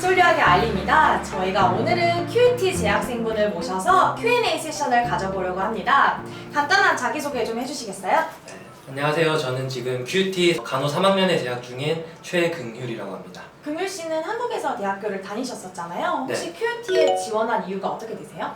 솔리언의 알리입니다. 저희가 오늘은 QET 재학생분을 모셔서 Q&A 세션을 가져보려고 합니다. 간단한 자기소개 좀 해주시겠어요? 네, 안녕하세요. 저는 지금 QT 간호 3학년에 재학 중인 최긍휼이라고 합니다. 긍휼 씨는 한국에서 대학교를 다니셨었잖아요. 혹시 네. QET에 지원한 이유가 어떻게 되세요?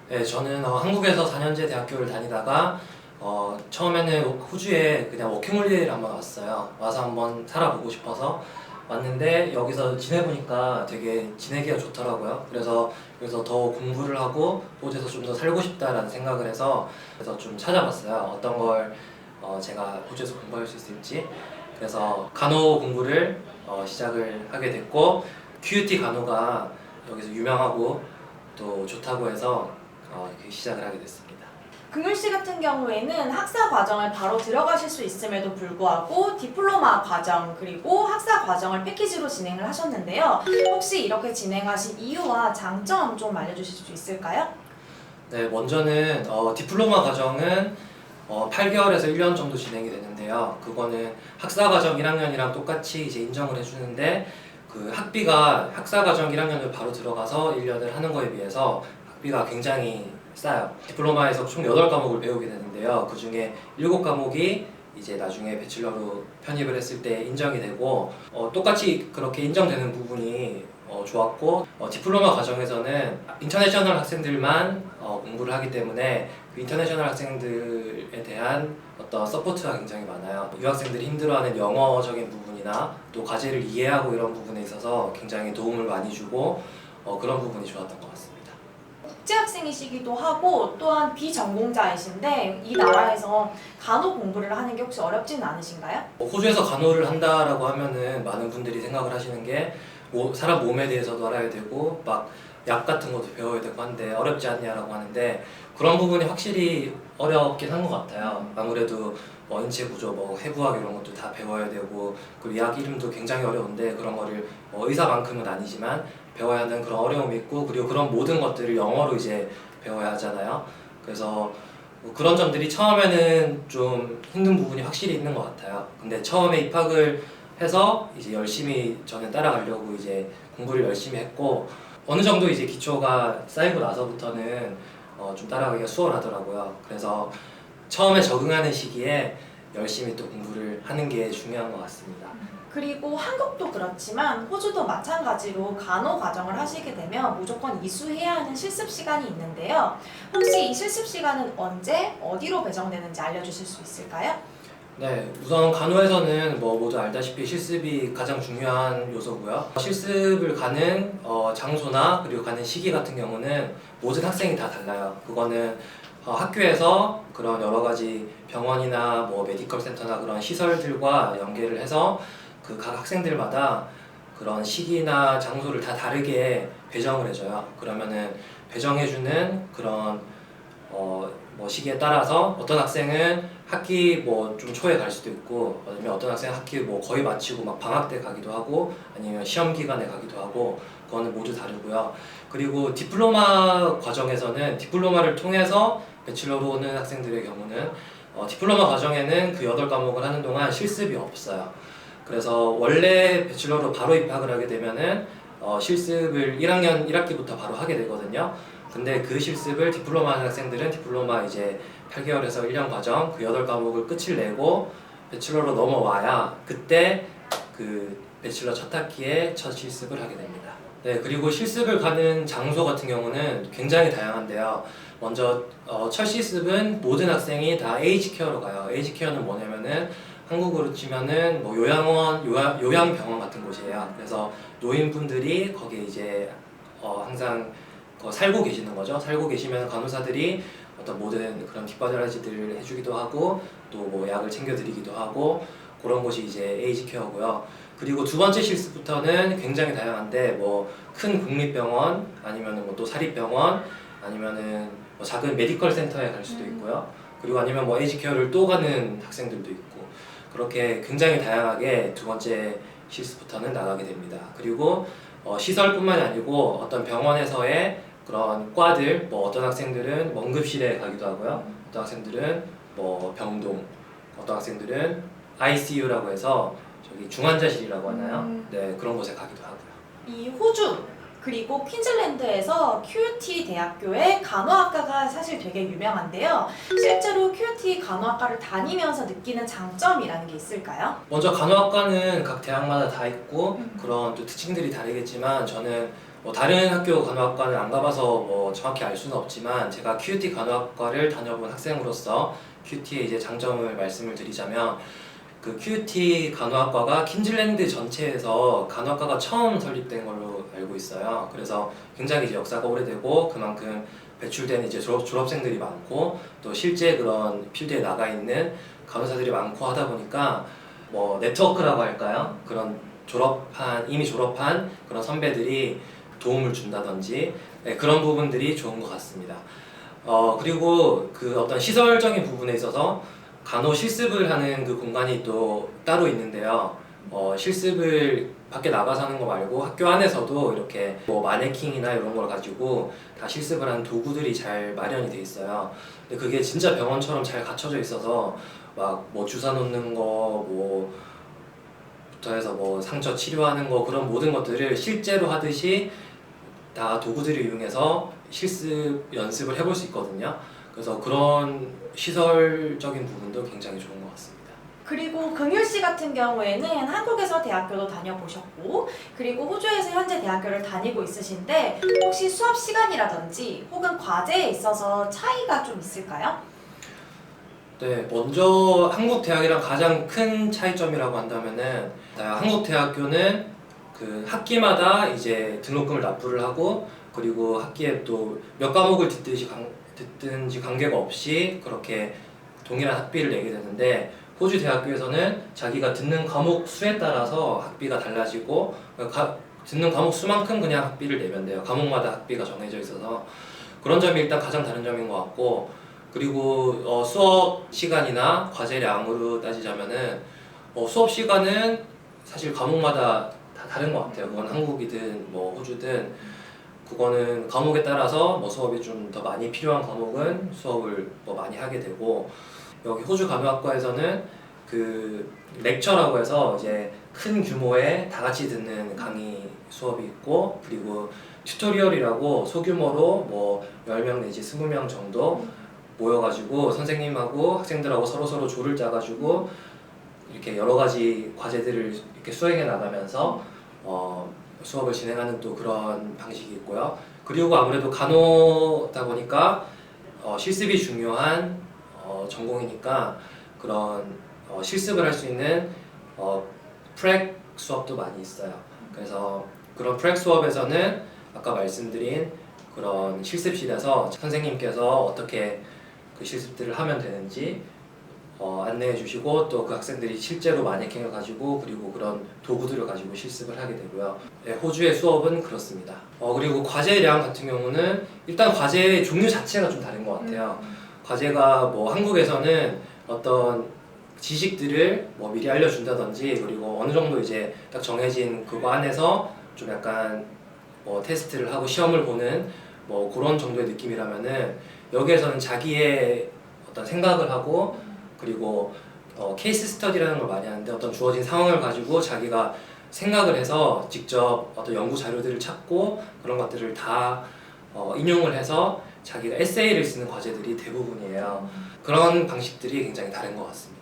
네, 저는 한국에서 4년제 대학교를 다니다가 처음에는 호주에 그냥 워킹홀리데이를 한번 왔어요. 와서 한번 살아보고 싶어서 왔는데 여기서 지내보니까 되게 지내기가 좋더라고요. 그래서 더 공부를 하고 호주에서 좀 더 살고 싶다라는 생각을 해서 그래서 좀 찾아봤어요. 어떤 걸 제가 호주에서 공부할 수 있을지. 그래서 간호 공부를 시작을 하게 됐고 QUT 간호가 여기서 유명하고 또 좋다고 해서 이렇게 시작을 하게 됐습니다. 긍휼 씨 같은 경우에는 학사 과정을 바로 들어가실 수 있음에도 불구하고 디플로마 과정 그리고 학사 과정을 패키지로 진행을 하셨는데요. 혹시 이렇게 진행하신 이유와 장점 좀 알려주실 수 있을까요? 네, 먼저는 디플로마 과정은 8개월에서 1년 정도 진행이 되는데요. 그거는 학사 과정 1학년이랑 똑같이 이제 인정을 해주는데 그 학비가 학사 과정 1학년을 바로 들어가서 1년을 하는 거에 비해서 학비가 굉장히 싸요. 디플로마에서 총 8과목을 배우게 되는데요. 그 중에 7과목이 이제 나중에 배출러로 편입을 했을 때 인정이 되고 똑같이 그렇게 인정되는 부분이 좋았고 디플로마 과정에서는 인터내셔널 학생들만 공부를 하기 때문에 그 인터내셔널 학생들에 대한 어떤 서포트가 굉장히 많아요. 유학생들이 힘들어하는 영어적인 부분이나 또 과제를 이해하고 이런 부분에 있어서 굉장히 도움을 많이 주고 그런 부분이 좋았던 것 같습니다. 국제학생이시기도 하고 또한 비전공자이신데 이 나라에서 간호 공부를 하는 게 혹시 어렵진 않으신가요? 호주에서 간호를 한다라고 하면은 많은 분들이 생각을 하시는 게 사람 몸에 대해서도 알아야 되고 막 약 같은 것도 배워야 되고 한데 어렵지 않냐라고 하는데 그런 부분이 확실히 어렵긴 한 것 같아요. 아무래도 인체 구조, 해부학 이런 것도 다 배워야 되고 그리고 약 이름도 굉장히 어려운데 그런 거를 의사만큼은 아니지만 배워야 하는 그런 어려움이 있고 그리고 그런 모든 것들을 영어로 이제 배워야 하잖아요. 그래서 그런 점들이 처음에는 좀 힘든 부분이 확실히 있는 것 같아요. 근데 처음에 입학을 해서 이제 열심히 저는 따라가려고 이제 공부를 열심히 했고 어느 정도 이제 기초가 쌓이고 나서부터는 좀 따라가기가 수월하더라고요. 그래서 처음에 적응하는 시기에 열심히 또 공부를 하는 게 중요한 것 같습니다. 그리고 한국도 그렇지만 호주도 마찬가지로 간호 과정을 하시게 되면 무조건 이수해야 하는 실습 시간이 있는데요. 혹시 이 실습 시간은 언제, 어디로 배정되는지 알려주실 수 있을까요? 네, 우선 간호에서는 모두 알다시피 실습이 가장 중요한 요소고요. 실습을 가는 장소나 그리고 가는 시기 같은 경우는 모든 학생이 다 달라요. 그거는 학교에서 그런 여러 가지 병원이나 메디컬 센터나 그런 시설들과 연계를 해서 그 각 학생들마다 그런 시기나 장소를 다 다르게 배정을 해줘요. 그러면은 배정해주는 그런 시기에 따라서 어떤 학생은 학기 좀 초에 갈 수도 있고 아니면 어떤 학생은 학기 거의 마치고 막 방학 때 가기도 하고 아니면 시험 기간에 가기도 하고 그거는 모두 다르고요. 그리고 디플로마 과정에서는 디플로마를 통해서 배출러로 오는 학생들의 경우는 디플로마 과정에는 그 8과목을 하는 동안 실습이 없어요. 그래서 원래 배출러로 바로 입학을 하게 되면은 실습을 1학년 1학기부터 바로 하게 되거든요. 근데 그 실습을 디플로마 하는 학생들은 디플로마 이제 8개월에서 1년 과정 그 8과목을 끝을 내고 배출러로 넘어와야 그때 그 배출러 첫 학기에 첫 실습을 하게 됩니다. 네, 그리고 실습을 가는 장소 같은 경우는 굉장히 다양한데요. 먼저 첫 실습은 모든 학생이 다 에이지케어로 가요. 에이지케어는 뭐냐면은 한국으로 치면은 요양원, 요양병원 같은 곳이에요. 그래서 노인분들이 거기에 이제 항상 살고 계시는 거죠. 살고 계시면 간호사들이 어떤 모든 그런 뒷바라지들을 해주기도 하고 또 약을 챙겨드리기도 하고 그런 곳이 이제 에이지 케어고요. 그리고 두 번째 실습부터는 굉장히 다양한데 큰 국립병원 아니면은 또 사립병원 아니면은 작은 메디컬 센터에 갈 수도 있고요. 그리고 아니면 에이지 케어를 또 가는 학생들도 있고 그렇게 굉장히 다양하게 두 번째 실습부터는 나가게 됩니다. 그리고 시설뿐만이 아니고 어떤 병원에서의 그런 과들 어떤 학생들은 응급실에 가기도 하고요. 어떤 학생들은 병동, 어떤 학생들은 ICU라고 해서 저기 중환자실이라고 하나요? 네, 그런 곳에 가기도 하고요. 이 호주 그리고 퀸즐랜드에서 QUT 대학교의 간호학과가 사실 되게 유명한데요. 실제로 QUT 간호학과를 다니면서 느끼는 장점이라는 게 있을까요? 먼저 간호학과는 각 대학마다 다 있고 음. 그런 또 특징들이 다르겠지만 저는 뭐 다른 학교 간호학과는 안 가봐서 뭐 정확히 알 수는 없지만 제가 QUT 간호학과를 다녀본 학생으로서 QUT의 이제 장점을 말씀을 드리자면 그 QUT 간호학과가 퀸즐랜드 전체에서 간호학과가 처음 설립된 걸로 알고 있어요. 그래서 굉장히 이제 역사가 오래되고 그만큼 배출된 이제 졸업생들이 많고 또 실제 그런 필드에 나가 있는 간호사들이 많고 하다 보니까 뭐 네트워크라고 할까요? 그런 이미 졸업한 그런 선배들이 도움을 준다든지 네, 그런 부분들이 좋은 것 같습니다. 그리고 그 어떤 시설적인 부분에 있어서 간호 실습을 하는 그 공간이 또 따로 있는데요. 실습을 밖에 나가서 하는 거 말고 학교 안에서도 이렇게 뭐 마네킹이나 이런 걸 가지고 다 실습을 하는 도구들이 잘 마련이 돼 있어요. 근데 그게 진짜 병원처럼 잘 갖춰져 있어서 막 뭐 주사 놓는 거 뭐부터 해서 뭐 상처 치료하는 거 그런 모든 것들을 실제로 하듯이 다 도구들을 이용해서 실습 연습을 해볼 수 있거든요. 그래서 그런 시설적인 부분도 굉장히 좋은 것 같습니다. 그리고 긍율 씨 같은 경우에는 한국에서 대학교도 다녀보셨고 그리고 호주에서 현재 대학교를 다니고 있으신데 혹시 수업 시간이라든지 혹은 과제에 있어서 차이가 좀 있을까요? 네, 먼저 한국 대학이랑 가장 큰 차이점이라고 한다면은 한국 대학교는 그 학기마다 이제 등록금을 납부를 하고 그리고 학기에 또 몇 과목을 듣든지 관계가 없이 그렇게 동일한 학비를 내게 되는데 호주 대학교에서는 자기가 듣는 과목 수에 따라서 학비가 달라지고 듣는 과목 수만큼 그냥 학비를 내면 돼요. 과목마다 학비가 정해져 있어서 그런 점이 일단 가장 다른 점인 것 같고 그리고 수업 시간이나 과제량으로 따지자면은 수업 시간은 사실 과목마다 다 다른 것 같아요. 그건 한국이든 뭐 호주든 그거는 과목에 따라서 뭐 수업이 좀 더 많이 필요한 과목은 수업을 뭐 많이 하게 되고 여기 호주 간호학과에서는 그 렉처라고 해서 이제 큰 규모의 다 같이 듣는 강의 수업이 있고 그리고 튜토리얼이라고 소규모로 뭐 10명 내지 20명 정도 모여가지고 선생님하고 학생들하고 서로 조를 짜가지고 이렇게 여러 가지 과제들을 이렇게 수행해 나가면서 수업을 진행하는 또 그런 방식이 있고요. 그리고 아무래도 간호다 보니까 실습이 중요한 전공이니까 그런 실습을 할 수 있는 프랙 수업도 많이 있어요. 그래서 그런 프랙 수업에서는 아까 말씀드린 그런 실습실에서 선생님께서 어떻게 그 실습들을 하면 되는지 안내해 주시고 또 그 학생들이 실제로 마네킹을 가지고 그리고 그런 도구들을 가지고 실습을 하게 되고요. 네, 호주의 수업은 그렇습니다. 그리고 과제량 같은 경우는 일단 과제의 종류 자체가 좀 다른 것 같아요. 과제가 뭐 한국에서는 어떤 지식들을 뭐 미리 알려준다든지 그리고 어느 정도 이제 딱 정해진 그거 안에서 좀 약간 뭐 테스트를 하고 시험을 보는 뭐 그런 정도의 느낌이라면은 여기에서는 자기의 어떤 생각을 하고 그리고 케이스 스터디라는 걸 많이 하는데 어떤 주어진 상황을 가지고 자기가 생각을 해서 직접 어떤 연구 자료들을 찾고 그런 것들을 다 인용을 해서 자기가 에세이를 쓰는 과제들이 대부분이에요. 그런 방식들이 굉장히 다른 것 같습니다.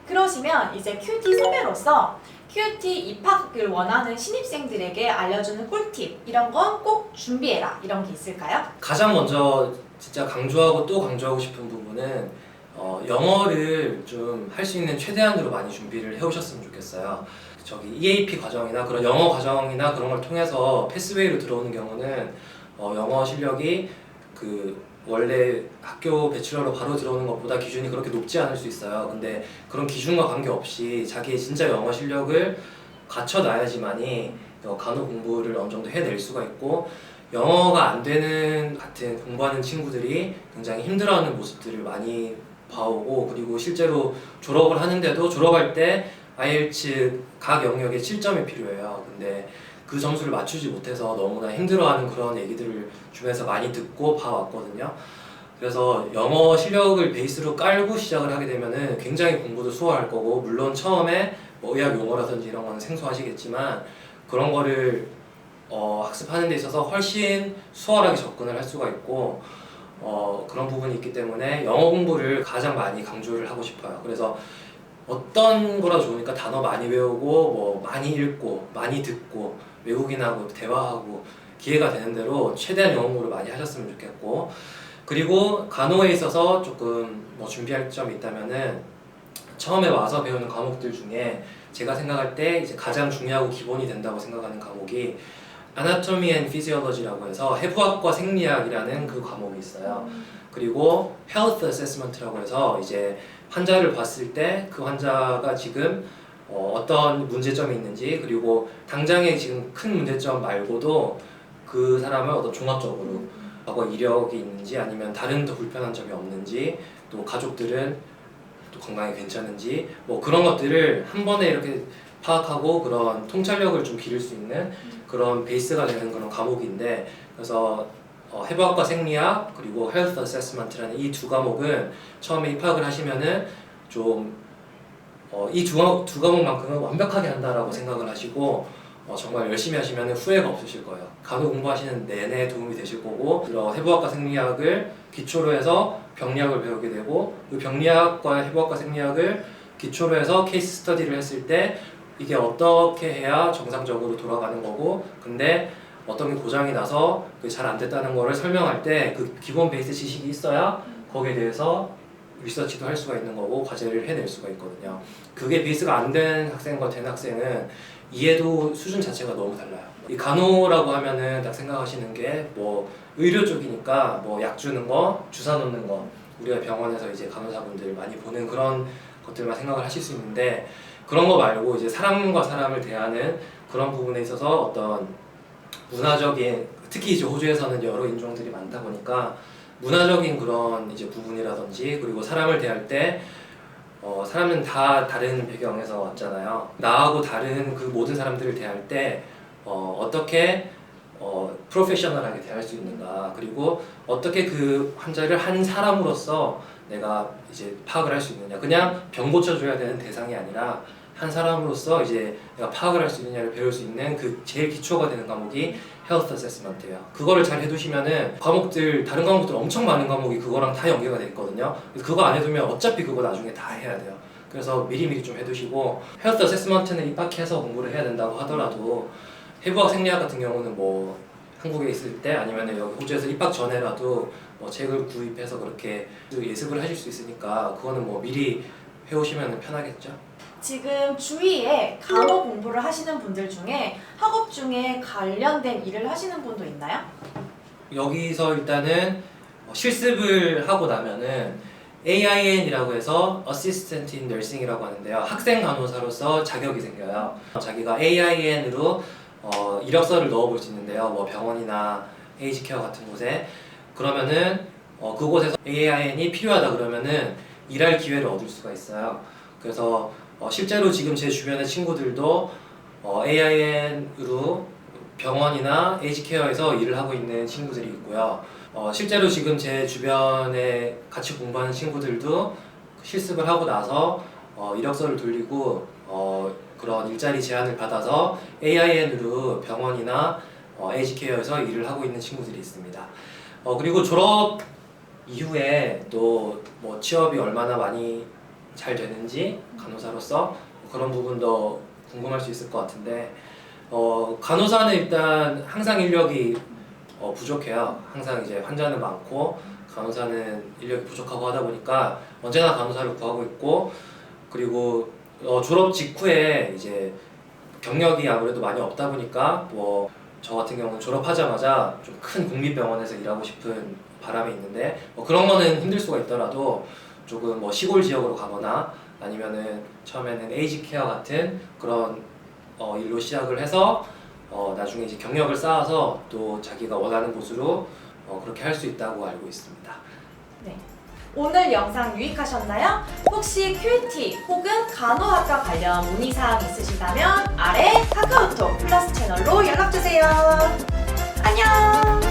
그러시면 이제 QT 선배로서 QT 입학을 원하는 신입생들에게 알려주는 꿀팁 이런 건 꼭 준비해라 이런 게 있을까요? 가장 먼저 진짜 강조하고 또 강조하고 싶은 부분은 영어를 좀 할 수 있는 최대한으로 많이 준비를 해오셨으면 좋겠어요. 저기 EAP 과정이나 그런 영어 과정이나 그런 걸 통해서 패스웨이로 들어오는 경우는 영어 실력이 그 원래 학교 배출러로 바로 들어오는 것보다 기준이 그렇게 높지 않을 수 있어요. 근데 그런 기준과 관계없이 자기의 진짜 영어 실력을 갖춰놔야지만이 간호 공부를 어느 정도 해낼 수가 있고 영어가 안 되는 같은 공부하는 친구들이 굉장히 힘들어하는 모습들을 많이 봐오고 그리고 실제로 졸업을 하는데도 졸업할 때 IELTS 각 영역에 7점이 필요해요. 근데 그 점수를 맞추지 못해서 너무나 힘들어하는 그런 얘기들을 주변에서 많이 듣고 봐왔거든요. 그래서 영어 실력을 베이스로 깔고 시작을 하게 되면은 굉장히 공부도 수월할 거고 물론 처음에 뭐 의학 용어라든지 이런 거는 생소하시겠지만 그런 거를 학습하는 데 있어서 훨씬 수월하게 접근을 할 수가 있고 그런 부분이 있기 때문에 영어 공부를 가장 많이 강조를 하고 싶어요. 그래서 어떤 거라 좋으니까 단어 많이 외우고 뭐 많이 읽고 많이 듣고 외국인하고 대화하고 기회가 되는 대로 최대한 영어 공부를 많이 하셨으면 좋겠고, 그리고 간호에 있어서 조금 뭐 준비할 점이 있다면은 처음에 와서 배우는 과목들 중에 제가 생각할 때 이제 가장 중요하고 기본이 된다고 생각하는 과목이 Anatomy and Physiology라고 해서 해부학과 생리학이라는 그 과목이 있어요. 그리고 Health Assessment라고 해서 이제 환자를 봤을 때 그 환자가 지금 어떤 문제점이 있는지, 그리고 당장에 지금 큰 문제점 말고도 그 사람을 어떤 종합적으로 과거 이력이 있는지 아니면 다른 더 불편한 점이 없는지, 또 가족들은 또 건강이 괜찮은지 뭐 그런 것들을 한 번에 이렇게 파악하고 그런 통찰력을 좀 기를 수 있는 그런 베이스가 되는 그런 과목인데, 그래서 해부학과 생리학 그리고 헬스 어세스먼트라는 이 두 과목은 처음에 입학을 하시면은 좀 이 두 과목만큼은 완벽하게 한다라고 생각을 하시고 정말 열심히 하시면 후회가 없으실 거예요. 간호 공부하시는 내내 도움이 되실 거고, 해부학과 생리학을 기초로 해서 병리학을 배우게 되고, 그 병리학과 해부학과 생리학을 기초로 해서 케이스 스터디를 했을 때 이게 어떻게 해야 정상적으로 돌아가는 거고, 근데 어떤 게 고장이 나서 잘 안 됐다는 거를 설명할 때 그 기본 베이스 지식이 있어야 거기에 대해서 리서치도 할 수가 있는 거고 과제를 해낼 수가 있거든요. 그게 베이스가 안 된 학생과 된 학생은 이해도 수준 자체가 너무 달라요. 이 간호라고 하면은 딱 생각하시는 게 뭐 의료 쪽이니까 뭐 약 주는 거, 주사 놓는 거, 우리가 병원에서 이제 간호사분들 많이 보는 그런 것들만 생각을 하실 수 있는데, 그런 거 말고 이제 사람과 사람을 대하는 그런 부분에 있어서 어떤 문화적인, 특히 이제 호주에서는 여러 인종들이 많다 보니까 문화적인 그런 이제 부분이라든지, 그리고 사람을 대할 때 사람은 다 다른 배경에서 왔잖아요. 나하고 다른 그 모든 사람들을 대할 때 어떻게 프로페셔널하게 대할 수 있는가, 그리고 어떻게 그 환자를 한 사람으로서 내가 이제 파악을 할 수 있느냐, 그냥 병 고쳐줘야 되는 대상이 아니라 한 사람으로서 이제 내가 파악을 할 수 있느냐를 배울 수 있는 그 제일 기초가 되는 과목이 헬스 어세스먼트예요. 그거를 잘 해두시면은 다른 과목들 엄청 많은 과목이 그거랑 다 연계가 돼 있거든요. 그거 안 해두면 어차피 그거 나중에 다 해야 돼요. 그래서 미리미리 좀 해두시고, 헬스 어세스먼트는 입학해서 공부를 해야 된다고 하더라도 해부학 생리학 같은 경우는 뭐 한국에 있을 때 아니면 여기 호주에서 입학 전에라도 뭐 책을 구입해서 그렇게 예습을 하실 수 있으니까 그거는 뭐 미리 해오시면 편하겠죠. 지금 주위에 간호 공부를 하시는 분들 중에 학업 중에 관련된 일을 하시는 분도 있나요? 여기서 일단은 실습을 하고 나면은 AIN이라고 해서 Assistant in Nursing이라고 하는데요. 학생 간호사로서 자격이 생겨요. 자기가 AIN으로 이력서를 넣어볼 수 있는데요. 뭐 병원이나 에이지케어 같은 곳에, 그러면은 그곳에서 AIN이 필요하다 그러면은 일할 기회를 얻을 수가 있어요. 그래서 실제로 지금 제 주변의 친구들도 AIN으로 병원이나 에이지케어에서 일을 하고 있는 친구들이 있고요. 실제로 지금 제 주변에 같이 공부하는 친구들도 실습을 하고 나서 이력서를 돌리고 그런 일자리 제안을 받아서 AIN으로 병원이나 에이지케어에서 일을 하고 있는 친구들이 있습니다. 그리고 졸업 이후에 또 뭐 취업이 얼마나 많이 잘 되는지 간호사로서 그런 부분도 궁금할 수 있을 것 같은데, 간호사는 일단 항상 인력이 부족해요. 항상 이제 환자는 많고 간호사는 인력이 부족하고 하다 보니까 언제나 간호사를 구하고 있고, 그리고 졸업 직후에 이제 경력이 아무래도 많이 없다 보니까 뭐 저 같은 경우는 졸업하자마자 좀 큰 국립병원에서 일하고 싶은 바람이 있는데, 그런 거는 힘들 수가 있더라도 조금 뭐 시골 지역으로 가거나 아니면은 처음에는 에이지 케어 같은 그런 일로 시작을 해서 나중에 이제 경력을 쌓아서 또 자기가 원하는 곳으로 그렇게 할 수 있다고 알고 있습니다. 네. 오늘 영상 유익하셨나요? 혹시 큐티 혹은 간호학과 관련 문의사항 있으시다면 아래 카카오톡 플러스 채널로 연락주세요. 안녕!